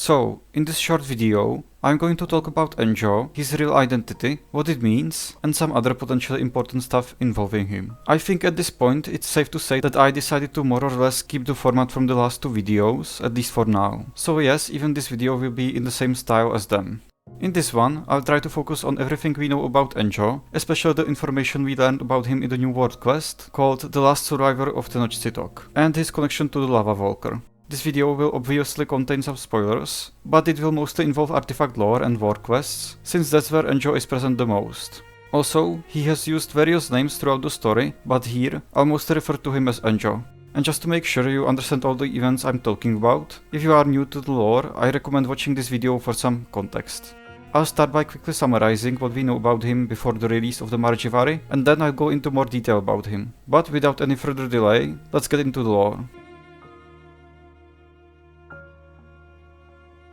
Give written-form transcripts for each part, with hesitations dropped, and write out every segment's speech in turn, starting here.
So, in this short video, I'm going to talk about Enjou, his real identity, what it means, and some other potentially important stuff involving him. I think at this point it's safe to say that I decided to more or less keep the format from the last two videos, at least for now. So yes, even this video will be in the same style as them. In this one, I'll try to focus on everything we know about Enjou, especially the information we learned about him in the new world quest, called The Last Survivor of Tenochtitlan, and his connection to the Lavawalker. This video will obviously contain some spoilers, but it will mostly involve artifact lore and war quests, since that's where Enjou is present the most. Also, he has used various names throughout the story, but here, I'll mostly refer to him as Enjou. And just to make sure you understand all the events I'm talking about, if you are new to the lore, I recommend watching this video for some context. I'll start by quickly summarizing what we know about him before the release of the Mare Jivari, and then I'll go into more detail about him. But without any further delay, let's get into the lore.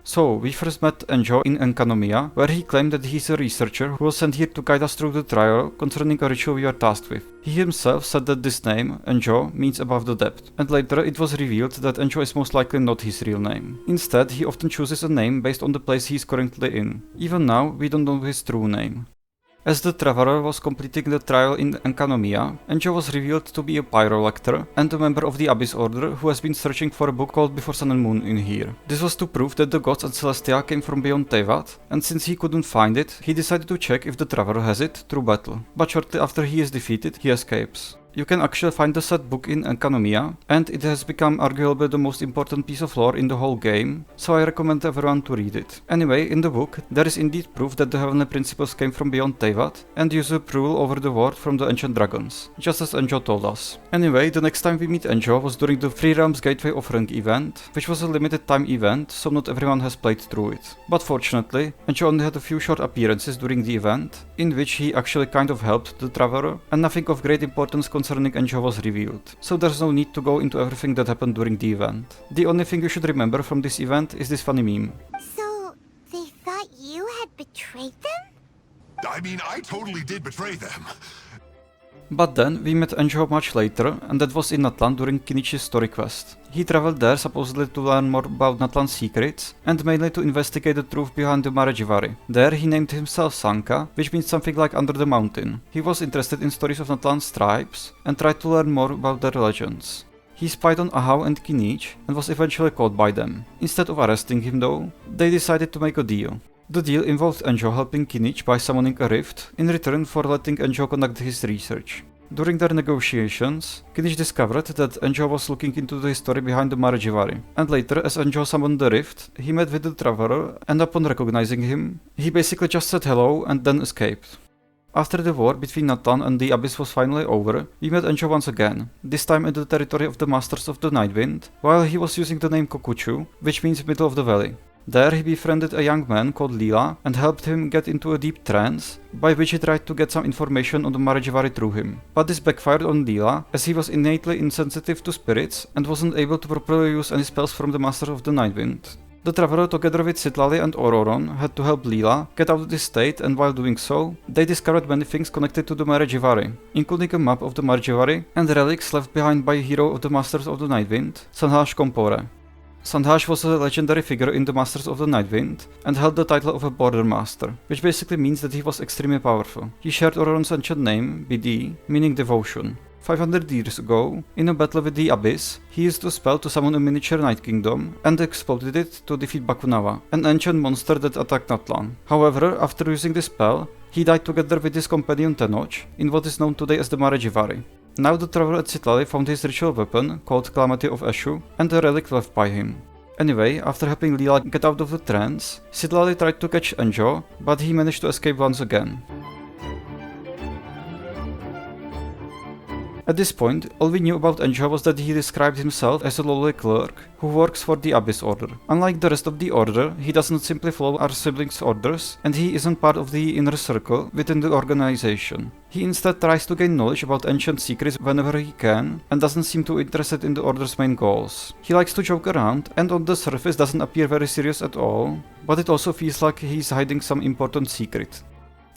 So, we first met Enjou in Enkanomia, where he claimed that he's a researcher who was sent here to guide us through the trial concerning a ritual we are tasked with. He himself said that this name, Enjou, means above the depth, and later it was revealed that Enjou is most likely not his real name. Instead, he often chooses a name based on the place he is currently in. Even now, we don't know his true name. As the traveler was completing the trial in Enkanomia, Enjou was revealed to be a pyrolector and a member of the Abyss Order who has been searching for a book called Before Sun and Moon in here. This was to prove that the gods and Celestia came from beyond Teyvat, and since he couldn't find it, he decided to check if the traveler has it through battle. But shortly after he is defeated, he escapes. You can actually find the said book in Enkanomia, and it has become arguably the most important piece of lore in the whole game, so I recommend everyone to read it. Anyway, in the book, there is indeed proof that the heavenly principles came from beyond Teyvat, and usurp rule over the world from the ancient dragons, just as Enjou told us. Anyway, the next time we meet Enjou was during the Three Realms Gateway Offering event, which was a limited time event, so not everyone has played through it. But fortunately, Enjou only had a few short appearances during the event, in which he actually kind of helped the traveler, and nothing of great importance concerning Enjou was revealed, so there's no need to go into everything that happened during the event. The only thing you should remember from this event is this funny meme. So, they thought you had betrayed them? I mean, I totally did betray them. But then, we met Enjou much later, and that was in Natlan during Kinichi's story quest. He traveled there supposedly to learn more about Natlan's secrets, and mainly to investigate the truth behind the Mare Jivari. There he named himself Sanka, which means something like under the mountain. He was interested in stories of Natlan's tribes, and tried to learn more about their legends. He spied on Ahau and Kinich, and was eventually caught by them. Instead of arresting him though, they decided to make a deal. The deal involved Enjou helping Kinich by summoning a rift, in return for letting Enjou conduct his research. During their negotiations, Kinich discovered that Enjou was looking into the history behind the Mare Jivari, and later, as Enjou summoned the rift, he met with the traveler, and upon recognizing him, he basically just said hello and then escaped. After the war between Natlan and the Abyss was finally over, we met Enjou once again, this time in the territory of the Masters of the Nightwind, while he was using the name Kokuchu, which means middle of the valley. There he befriended a young man called Lila and helped him get into a deep trance, by which he tried to get some information on the Mare Jivari through him. But this backfired on Lila, as he was innately insensitive to spirits and wasn't able to properly use any spells from the Master of the Nightwind. The traveler together with Citlali and Ororon had to help Lila get out of this state, and while doing so, they discovered many things connected to the Mare Jivari, including a map of the Mare Jivari and relics left behind by a hero of the Masters of the Nightwind, Sanhash Kompore. Sanhash was a legendary figure in the Masters of the Nightwind and held the title of a Border Master, which basically means that he was extremely powerful. He shared Ororon's ancient name, Bidi, meaning devotion. 500 years ago, in a battle with the Abyss, he used a spell to summon a miniature Night Kingdom and exploded it to defeat Bakunawa, an ancient monster that attacked Natlan. However, after using this spell, he died together with his companion Tenoch in what is known today as the Mare Jivari. Now the traveler at Citlali found his ritual weapon, called Calamity of Eshu, and a relic left by him. Anyway, after helping Lila get out of the trance, Citlali tried to catch Enjou, but he managed to escape once again. At this point, all we knew about Enjou was that he described himself as a lowly clerk who works for the Abyss Order. Unlike the rest of the Order, he doesn't simply follow our siblings' orders, and he isn't part of the inner circle within the organization. He instead tries to gain knowledge about ancient secrets whenever he can, and doesn't seem too interested in the Order's main goals. He likes to joke around, and on the surface doesn't appear very serious at all, but it also feels like he's hiding some important secret.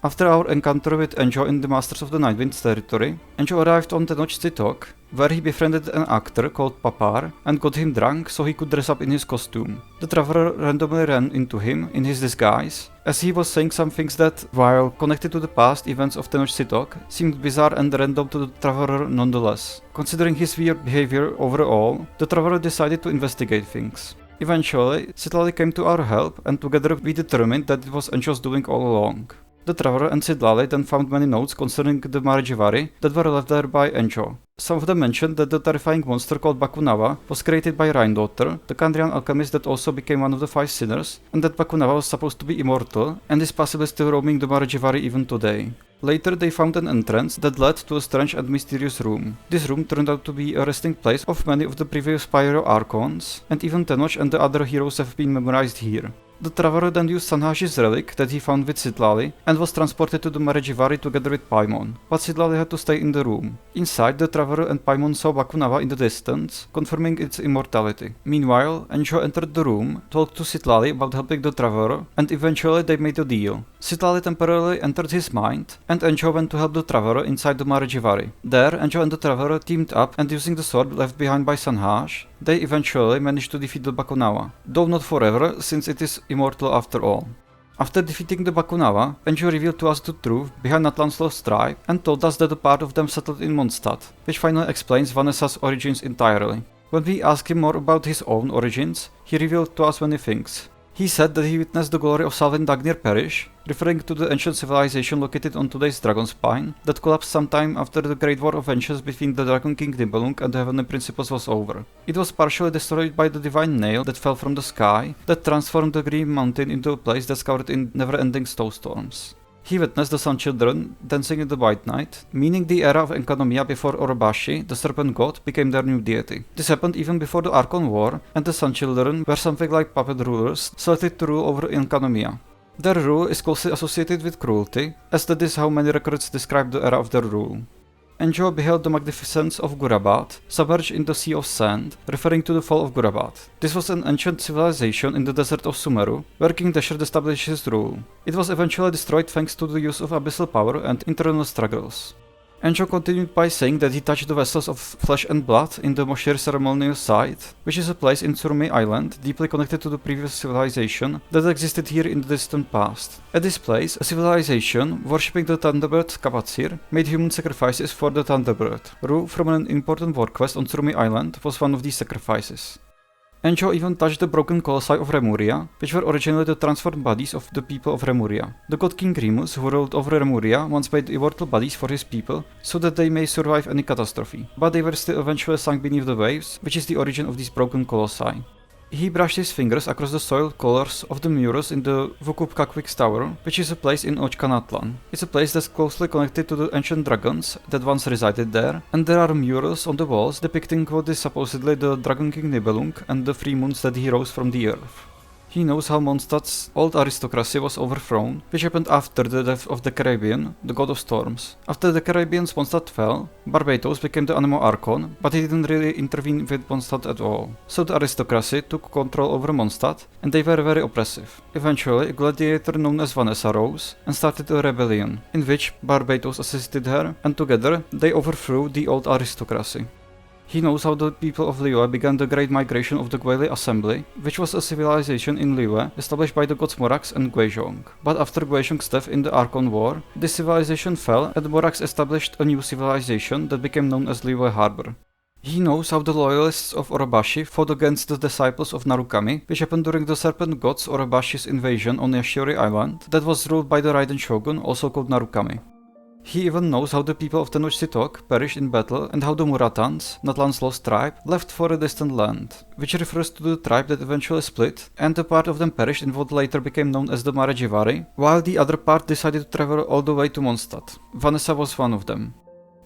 After our encounter with Enjou in the Masters of the Nightwind's territory, Enjou arrived on Tenoch Citok, where he befriended an actor called Papar and got him drunk so he could dress up in his costume. The traveler randomly ran into him in his disguise, as he was saying some things that, while connected to the past events of Tenoch Citok, seemed bizarre and random to the traveler nonetheless. Considering his weird behavior overall, the traveler decided to investigate things. Eventually, Citlali came to our help, and together we determined that it was Enjou's doing all along. The traveler and Citlali then found many notes concerning the Mare Jivari that were left there by Enjou. Some of them mentioned that the terrifying monster called Bakunawa was created by Rhine-Daughter, the Kandrian alchemist that also became one of the 5 sinners, and that Bakunawa was supposed to be immortal and is possibly still roaming the Mare Jivari even today. Later they found an entrance that led to a strange and mysterious room. This room turned out to be a resting place of many of the previous Pyro Archons, and even Tenoch and the other heroes have been memorized here. The traveler then used Sanhashi's relic that he found with Citlali and was transported to the Mare Jivari together with Paimon, but Citlali had to stay in the room. Inside, the traveler and Paimon saw Bakunawa in the distance, confirming its immortality. Meanwhile, Enjou entered the room, talked to Citlali about helping the traveler, and eventually they made a deal. Citlali temporarily entered his mind, and Enjou went to help the traveler inside the Mare Jivari. There, Enjou and the traveler teamed up, and using the sword left behind by Sanhash, they eventually managed to defeat the Bakunawa, though not forever, since it is immortal after all. After defeating the Bakunawa, Enjou revealed to us the truth behind Natlan's lost tribe and told us that a part of them settled in Mondstadt, which finally explains Vanessa's origins entirely. When we asked him more about his own origins, he revealed to us many things. He said that he witnessed the glory of Salvin Dagnir perish, referring to the ancient civilization located on today's Dragonspine that collapsed sometime after the Great War of Vengeance between the Dragon King Nibelung and the Heavenly Principles was over. It was partially destroyed by the divine nail that fell from the sky that transformed the Green Mountain into a place that's covered in never-ending snowstorms. He witnessed the Sun Children dancing in the White Night, meaning the era of Enkanomiya before Orobashi, the serpent god, became their new deity. This happened even before the Archon War, and the Sun Children were something like puppet rulers selected to rule over Enkanomiya. Their rule is closely associated with cruelty, as that is how many records describe the era of their rule. Enjou beheld the magnificence of Gurabat, submerged in the Sea of Sand, referring to the fall of Gurabat. This was an ancient civilization in the desert of Sumeru, where King Deshret established his rule. It was eventually destroyed thanks to the use of abyssal power and internal struggles. Enjou continued by saying that he touched the vessels of flesh and blood in the Moshir ceremonial site, which is a place in Surmi Island deeply connected to the previous civilization that existed here in the distant past. At this place, a civilization, worshipping the Thunderbird Kapatsir, made human sacrifices for the Thunderbird. Ru, from an important war quest on Surmi Island, was one of these sacrifices. Enjou even touched the broken colossi of Remuria, which were originally the transformed bodies of the people of Remuria. The god King Remus, who ruled over Remuria, once made immortal bodies for his people, so that they may survive any catastrophe, but they were still eventually sunk beneath the waves, which is the origin of these broken colossi. He brushed his fingers across the soiled colors of the murals in the Vukupkakwix Tower, which is a place in Ochkanatlan. It's a place that's closely connected to the ancient dragons that once resided there, and there are murals on the walls depicting what is supposedly the Dragon King Nibelung and the 3 moons that he rose from the earth. He knows how Mondstadt's old aristocracy was overthrown, which happened after the death of the Caribbean, the god of storms. After the Caribbean's Mondstadt fell, Barbatos became the Anemo Archon, but he didn't really intervene with Mondstadt at all. So the aristocracy took control over Mondstadt, and they were very oppressive. Eventually, a gladiator known as Vanessa rose and started a rebellion, in which Barbatos assisted her, and together they overthrew the old aristocracy. He knows how the people of Liyue began the Great Migration of the Guili Assembly, which was a civilization in Liyue established by the gods Morax and Guizhong. But after Guizhong's death in the Archon War, this civilization fell and Morax established a new civilization that became known as Liyue Harbor. He knows how the loyalists of Orobashi fought against the disciples of Narukami, which happened during the serpent god's Orobashi's invasion on Yashiori Island that was ruled by the Raiden shogun, also called Narukami. He even knows how the people of Tenoch Citok perished in battle and how the Muratans, Natlan's lost tribe, left for a distant land, which refers to the tribe that eventually split, and a part of them perished in what later became known as the Mare Jivari, while the other part decided to travel all the way to Mondstadt. Vanessa was one of them.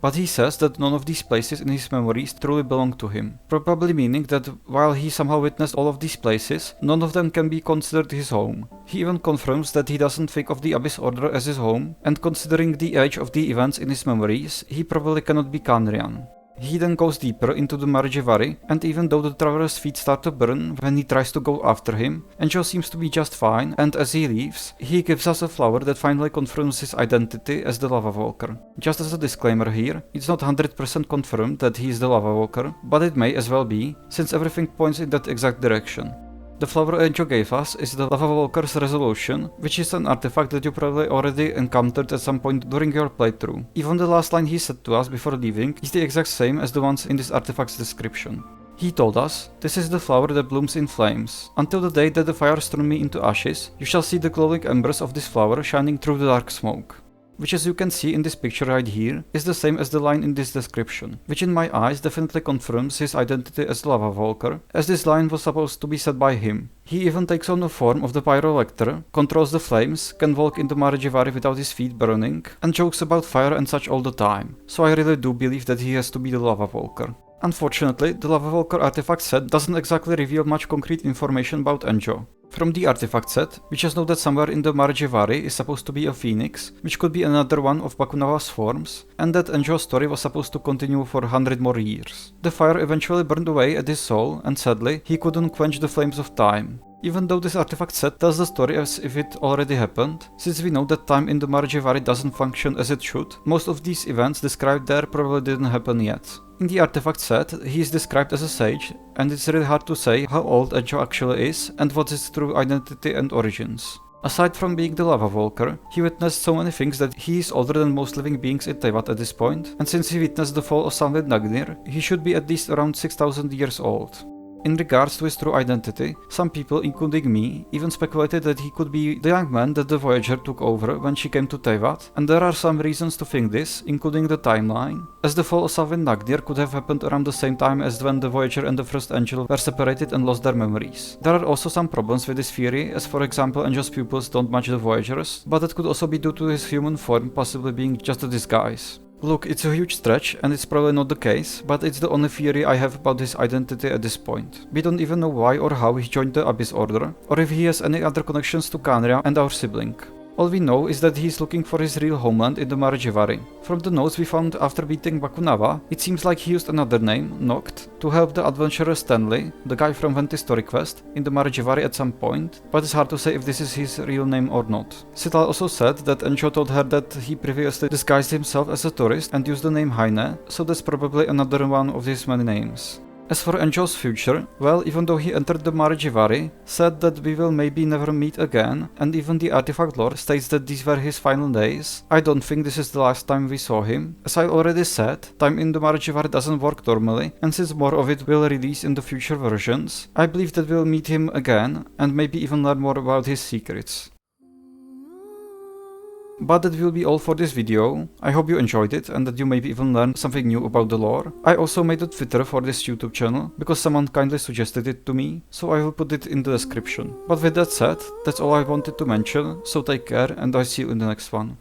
But he says that none of these places in his memories truly belong to him, probably meaning that while he somehow witnessed all of these places, none of them can be considered his home. He even confirms that he doesn't think of the Abyss Order as his home, and considering the age of the events in his memories, he probably cannot be Khaenri'ah. He then goes deeper into the Mare Jivari, and even though the traveler's feet start to burn when he tries to go after him, Enjou seems to be just fine, and as he leaves, he gives us a flower that finally confirms his identity as the Lavawalker. Just as a disclaimer here, it's not 100% confirmed that he is the Lavawalker, but it may as well be, since everything points in that exact direction. The flower Enjou gave us is the Lavawalker's resolution, which is an artifact that you probably already encountered at some point during your playthrough. Even the last line he said to us before leaving is the exact same as the ones in this artifact's description. He told us, "This is the flower that blooms in flames. Until the day that the fires turn me into ashes, you shall see the glowing embers of this flower shining through the dark smoke." Which, as you can see in this picture right here, is the same as the line in this description, which in my eyes definitely confirms his identity as the Lavawalker, as this line was supposed to be said by him. He even takes on the form of the Pyrolector, controls the flames, can walk in the Mare Jivari without his feet burning, and jokes about fire and such all the time, so I really do believe that he has to be the Lavawalker. Unfortunately, the Lavawalker artifact set doesn't exactly reveal much concrete information about Enjou. From the artifact set, we just know that somewhere in the Mare Jivari is supposed to be a phoenix, which could be another one of Bakunava's forms, and that Enjou's story was supposed to continue for 100 more years. The fire eventually burned away at his soul, and sadly, he couldn't quench the flames of time. Even though this artifact set tells the story as if it already happened, since we know that time in the Mare Jivari doesn't function as it should, most of these events described there probably didn't happen yet. In the artifact set, he is described as a sage, and it's really hard to say how old Enjou actually is and what his true identity and origins. Aside from being the Lavawalker, he witnessed so many things that he is older than most living beings in Teyvat at this point, and since he witnessed the fall of Sunlit Nagnir, he should be at least around 6000 years old. In regards to his true identity, some people, including me, even speculated that he could be the young man that the Voyager took over when she came to Teyvat, and there are some reasons to think this, including the timeline, as the fall of Sunlit Nagnir could have happened around the same time as when the Voyager and the first Angel were separated and lost their memories. There are also some problems with this theory, as for example Enjou's pupils don't match the Voyagers, but that could also be due to his human form possibly being just a disguise. Look, it's a huge stretch, and it's probably not the case, but it's the only theory I have about his identity at this point. We don't even know why or how he joined the Abyss Order, or if he has any other connections to Khaenri'ah and our sibling. All we know is that he is looking for his real homeland in the Mare Jivari. From the notes we found after beating Bakunava, it seems like he used another name, Noct, to help the adventurer Stanley, the guy from Ventis Story Quest, in the Mare Jivari at some point, but it's hard to say if this is his real name or not. Sital also said that Enjou told her that he previously disguised himself as a tourist and used the name Heine, so that's probably another one of his many names. As for Enjou's future, well, even though he entered the Mare Jivari, said that we will maybe never meet again, and even the artifact lore states that these were his final days, I don't think this is the last time we saw him. As I already said, time in the Mare Jivari doesn't work normally, and since more of it will release in the future versions, I believe that we'll meet him again, and maybe even learn more about his secrets. But that will be all for this video. I hope you enjoyed it and that you maybe even learned something new about the lore. I also made a Twitter for this YouTube channel because someone kindly suggested it to me, so I will put it in the description. But with that said, that's all I wanted to mention, so take care and I'll see you in the next one.